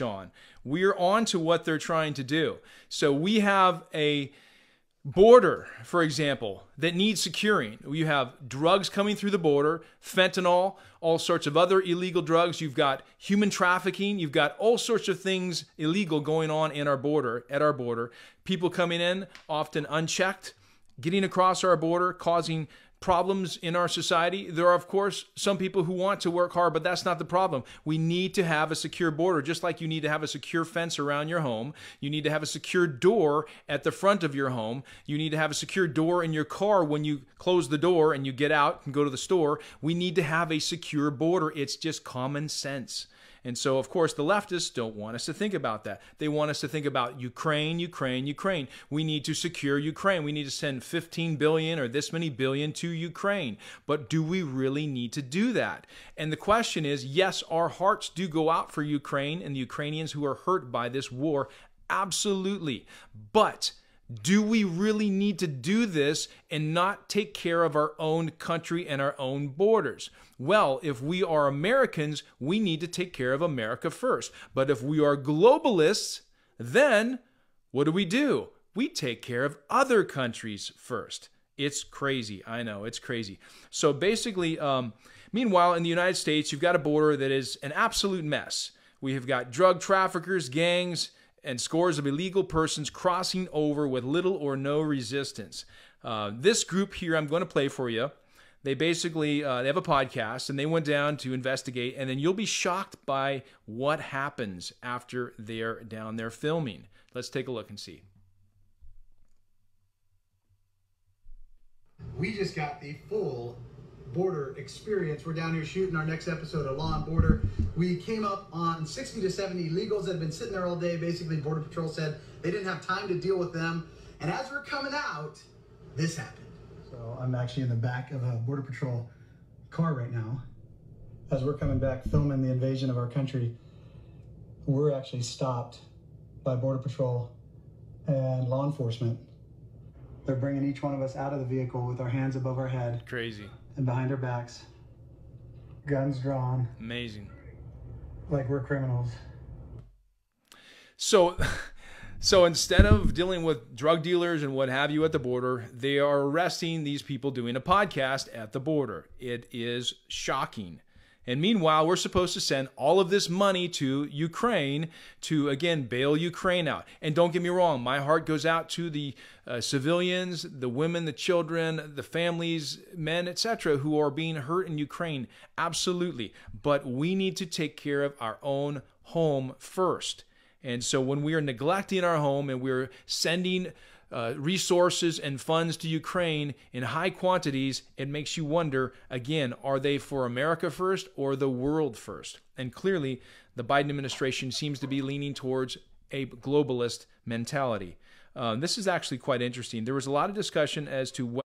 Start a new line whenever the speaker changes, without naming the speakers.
on. We're on to what they're trying to do. So we have a border, for example, that needs securing. You have drugs coming through the border, fentanyl, all sorts of other illegal drugs. You've got human trafficking. You've got all sorts of things illegal going on in our border, at our border. People coming in, often unchecked, getting across our border, causing problems in our society. There are, of course, some people who want to work hard, but that's not the problem. We need to have a secure border, just like you need to have a secure fence around your home. You need to have a secure door at the front of your home. You need to have a secure door in your car when you close the door and you get out and go to the store. We need to have a secure border. It's just common sense. And so, of course, the leftists don't want us to think about that. They want us to think about Ukraine, Ukraine, Ukraine. We need to secure Ukraine. We need to send 15 billion or this many billion to Ukraine. But do we really need to do that? And the question is, yes, our hearts do go out for Ukraine and the Ukrainians who are hurt by this war. Absolutely. But do we really need to do this and not take care of our own country and our own borders? Well, if we are Americans, we need to take care of America first. But if we are globalists, then what do? We take care of other countries first. It's crazy. I know, it's crazy. So basically, meanwhile, in the United States, you've got a border that is an absolute mess. We have got drug traffickers, gangs, and scores of illegal persons crossing over with little or no resistance. This group here I'm going to play for you, they basically they have a podcast, and they went down to investigate, and then you'll be shocked by what happens after they're down there filming. Let's take a look and see.
We just got the full border experience. We're down here shooting our next episode of Law and Border. We came up on 60 to 70 illegals that had been sitting there all day. Basically, Border Patrol said they didn't have time to deal with them. And as we're coming out, this happened. So I'm actually in the back of a Border Patrol car right now. As we're coming back filming the invasion of our country, we're actually stopped by Border Patrol and law enforcement. They're bringing each one of us out of the vehicle with our hands above our head.
Crazy.
And behind our backs, guns drawn.
Amazing.
Like we're criminals.
So instead of dealing with drug dealers and what have you at the border, they are arresting these people doing a podcast at the border. It is shocking. And meanwhile, we're supposed to send all of this money to Ukraine to, again, bail Ukraine out. And don't get me wrong, my heart goes out to the civilians, the women, the children, the families, men, etc., who are being hurt in Ukraine. Absolutely. But we need to take care of our own home first. And so when we are neglecting our home and we're sending resources and funds to Ukraine in high quantities, it makes you wonder, again, are they for America first or the world first? And clearly, the Biden administration seems to be leaning towards a globalist mentality. This is actually quite interesting. There was a lot of discussion as to